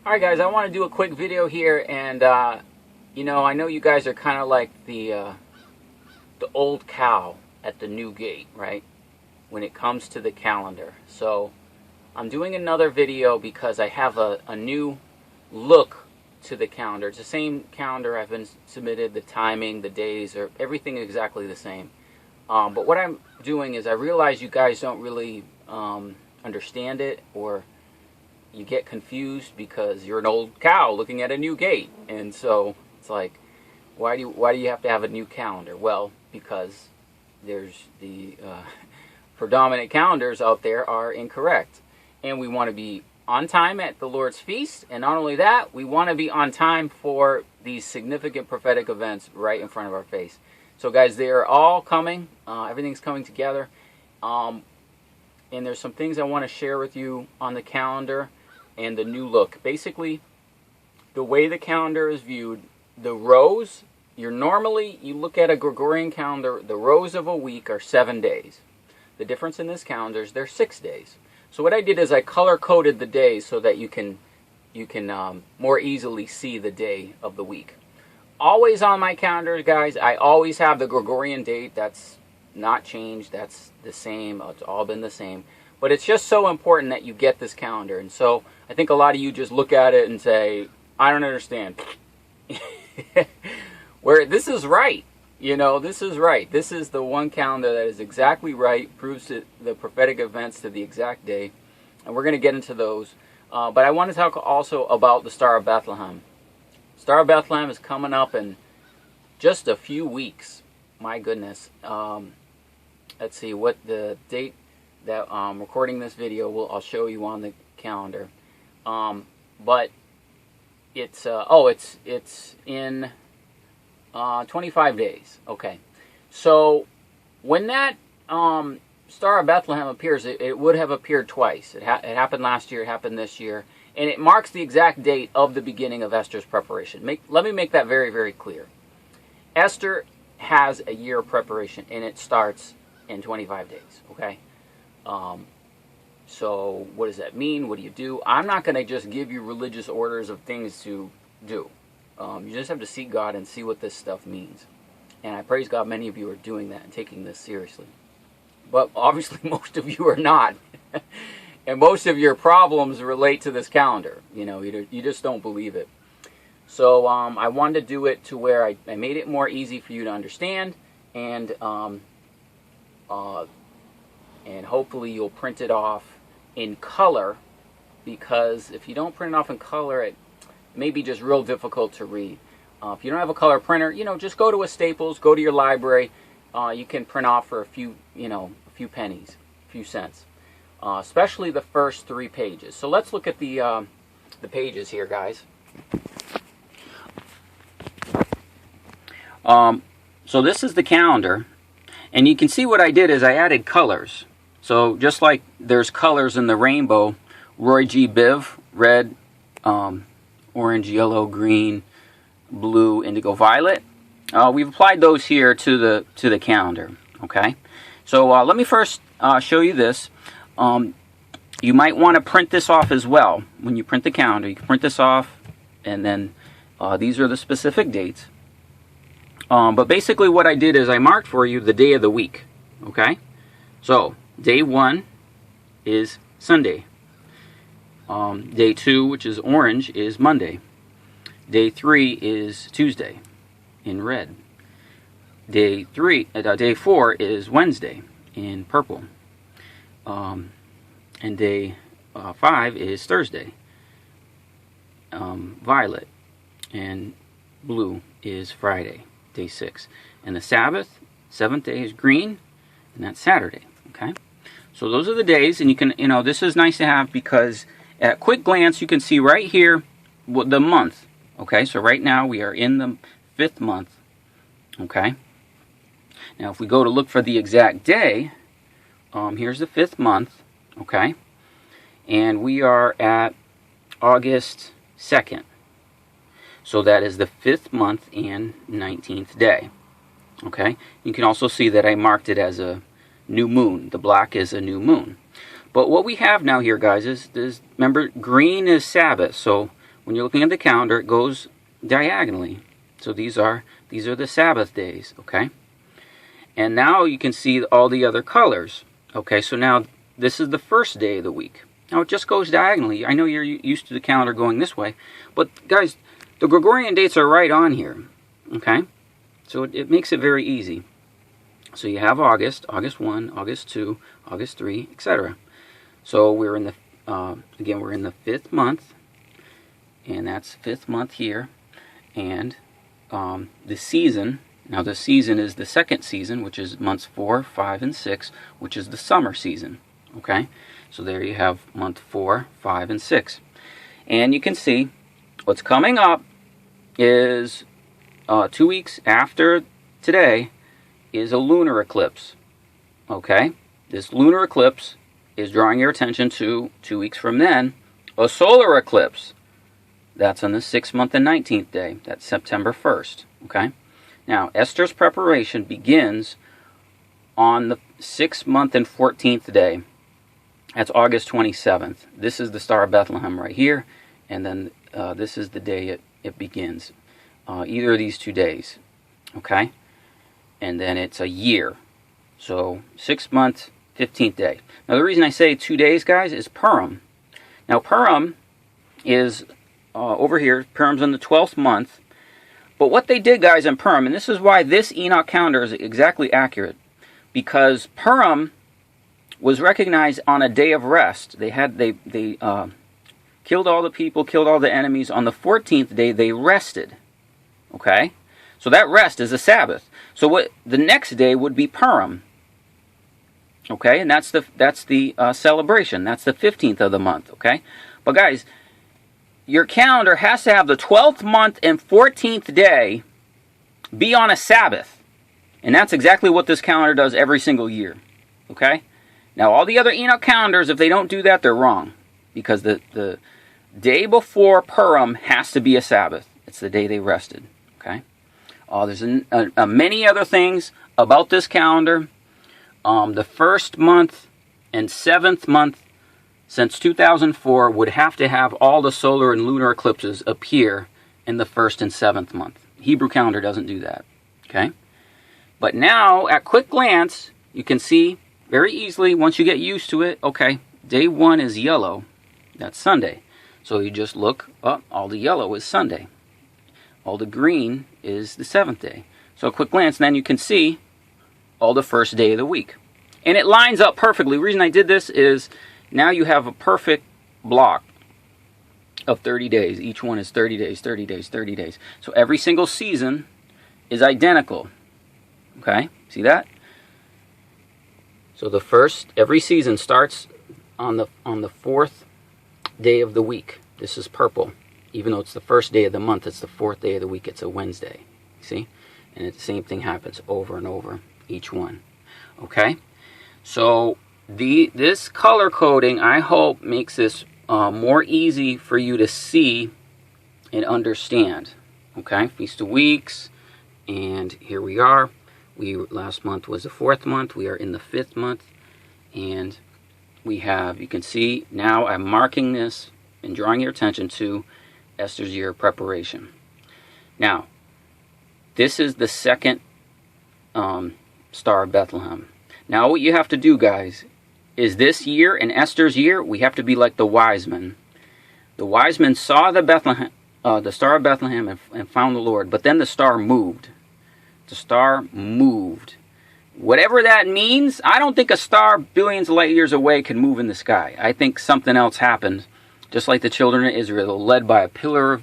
Alright guys, I want to do a quick video here, and I know you guys are kind of like the old cow at the new gate, right? When it comes to the calendar. So I'm doing another video because I have a new look to the calendar. It's the same calendar I've been submitted, the timing, the days, or everything exactly the same. But what I'm doing is I realize you guys don't really understand it, or you get confused because you're an old cow looking at a new gate. And so it's like, why do you have to have a new calendar? Well, because there's the predominant calendars out there are incorrect. And we want to be on time at the Lord's feast, and not only that, we want to be on time for these significant prophetic events right in front of our face. So guys, they are all coming. Everything's coming together. And there's some things I want to share with you on the calendar and the new look. Basically, the way the calendar is viewed, the rows, you look at a Gregorian calendar, the rows of a week are 7 days. The difference in this calendar is they're 6 days. So what I did is I color-coded the days so that you can more easily see the day of the week. Always on my calendar, guys, I always have the Gregorian date. That's not changed. That's the same. It's all been the same. But it's just so important that you get this calendar. And so I think a lot of you just look at it and say, I don't understand. Where this is right. This is right. This is the one calendar that is exactly right, proves the prophetic events to the exact day. And we're going to get into those. But I want to talk also about the Star of Bethlehem. Star of Bethlehem is coming up in just a few weeks. My goodness. Let's see what the date that I'm recording this video. I'll show you on the calendar. But it's in 25 days. Okay. So when that Star of Bethlehem appears, it would have appeared twice. It happened last year. It happened this year. And it marks the exact date of the beginning of Esther's preparation. Let me make that very, very clear. Esther has a year of preparation, and it starts in 25 days. Okay. So what does that mean? What do you do? I'm not going to just give you religious orders of things to do. You just have to seek God and see what this stuff means. And I praise God many of you are doing that and taking this seriously. But obviously most of you are not. And most of your problems relate to this calendar. You just don't believe it. So I wanted to do it to where I made it more easy for you to understand. And hopefully you'll print it off in color. Because if you don't print it off in color, it may be just real difficult to read. If you don't have a color printer, just go to a Staples, go to your library. You can print off for a few pennies, a few cents. Especially the first 3 pages. So let's look at the pages here, guys. So this is the calendar, and you can see what I did is I added colors. So just like there's colors in the rainbow, Roy G. Biv, red, orange, yellow, green, blue, indigo, violet. We've applied those here to the calendar. Okay. So let me first show you this. You might want to print this off as well. When you print the calendar, you can print this off, and then these are the specific dates. But basically what I did is I marked for you the day of the week. Okay. So day 1 is Sunday. Day 2, which is orange, is Monday. Day 3 is Tuesday in red. Day 4 is Wednesday in purple. And day 5 is Thursday, violet, and blue is Friday, day 6. And the Sabbath, 7th day, is green, and that's Saturday. Okay, so those are the days, and you can, this is nice to have because at a quick glance you can see right here the month. Okay, so right now we are in the 5th month. Okay, now if we go to look for the exact day, here's the 5th month. Okay, and we are at August 2nd. So that is the 5th month and 19th day. Okay, you can also see that I marked it as a new moon. The black is a new moon. But what we have now here, guys, is remember, green is Sabbath. So when you're looking at the calendar, it goes diagonally. So these are the Sabbath days, okay? And now you can see all the other colors. Okay, so now this is the first day of the week. Now it just goes diagonally. I know you're used to the calendar going this way, but guys, the Gregorian dates are right on here, okay? So it makes it very easy. So you have August 1, August 2, August 3, etc. So we're in the, again, we're in the 5th month, and that's 5th month here. And the season, now the season is the second season, which is months 4, 5, and 6, which is the summer season, okay? So there you have month 4, 5, and 6. And you can see what's coming up is 2 weeks after today is a lunar eclipse, okay? This lunar eclipse is drawing your attention to 2 weeks from then, a solar eclipse. That's on the 6th month and 19th day. That's September 1st, okay? Now, Esthers preparation begins on the 6th month and 14th day. That's August 27th. This is the Star of Bethlehem right here, and then this is the day it begins. Either of these 2 days, okay? And then it's a year. So 6th month, 15th day. Now the reason I say 2 days, guys, is Purim. Now Purim is over here. Purim's in the 12th month. But what they did, guys, in Purim, and this is why this Enoch calendar is exactly accurate, because Purim was recognized on a day of rest. They killed all the people, killed all the enemies. On the 14th day, they rested. Okay? So that rest is a Sabbath. So what the next day would be Purim. Okay? And that's the celebration. That's the 15th of the month. Okay? But guys, your calendar has to have the 12th month and 14th day be on a Sabbath. And that's exactly what this calendar does every single year. Okay? Now, all the other Enoch calendars, if they don't do that, they're wrong. Because the day before Purim has to be a Sabbath. It's the day they rested. Okay? There's many other things about this calendar. The 1st month and 7th month since 2004 would have to have all the solar and lunar eclipses appear in the 1st and 7th month. Hebrew calendar doesn't do that. Okay? But now, at quick glance, you can see very easily, once you get used to it, okay, day 1 is yellow. That's Sunday. So you just look up, all the yellow is Sunday. All the green is the 7th day. So a quick glance, and then you can see all the first day of the week. And it lines up perfectly. The reason I did this is now you have a perfect block of 30 days. Each one is 30 days, 30 days, 30 days. So every single season is identical. Okay? See that? So every season starts on the 4th day of the week. This is purple. Even though it's the first day of the month, it's the 4th day of the week. It's a Wednesday. See? And the same thing happens over and over, each one. Okay? So this color coding, I hope, makes this more easy for you to see and understand. Okay? Feast of Weeks. And here we are. Last month was the 4th month. We are in the 5th month. And we have, you can see, now I'm marking this and drawing your attention to Esther's year of preparation. Now, this is the 2nd Star of Bethlehem. Now, what you have to do, guys, is this year, in Esther's year, we have to be like the wise men. The wise men saw the Star of Bethlehem and found the Lord, but then the star moved. The star moved. Whatever that means, I don't think a star billions of light years away can move in the sky. I think something else happened, just like the children of Israel, led by a pillar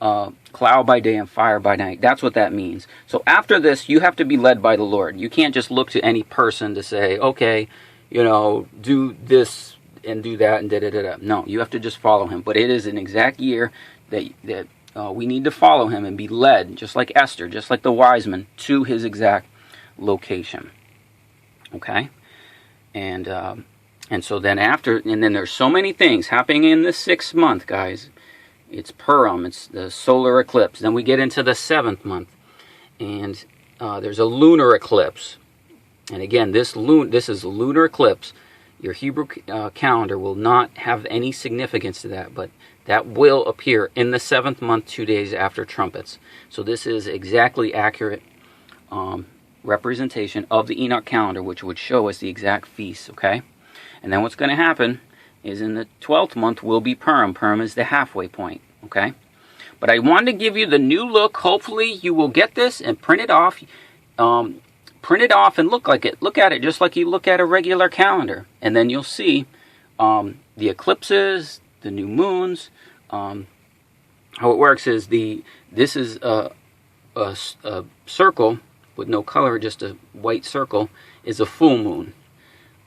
of cloud by day and fire by night. That's what that means. So after this, you have to be led by the Lord. You can't just look to any person to say, okay, do this and do that and da-da-da-da. No, you have to just follow him. But it is an exact year that we need to follow him and be led, just like Esther, just like the wise men, to his exact location. Okay? And so then then there's so many things happening in the 6th month, guys. It's Purim, it's the solar eclipse. Then we get into the 7th month, and there's a lunar eclipse. And again, this is a lunar eclipse. Your Hebrew calendar will not have any significance to that, but that will appear in the 7th month, 2 days after trumpets. So this is exactly accurate representation of the Enoch calendar, which would show us the exact feasts, okay? And then what's going to happen is in the 12th month will be Purim. Purim is the halfway point, okay? But I wanted to give you the new look. Hopefully you will get this and print it off. Print it off and look at it just like you look at a regular calendar. And then you'll see the eclipses, the new moons. How it works is this is a circle with no color, just a white circle, is a full moon.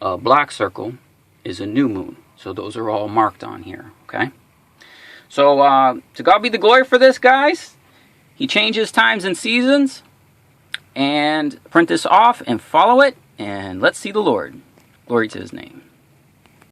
A black circle is a new moon. So those are all marked on here, okay? So to God be the glory for this, guys. He changes times and seasons. And print this off and follow it, and let's see the Lord. Glory to his name.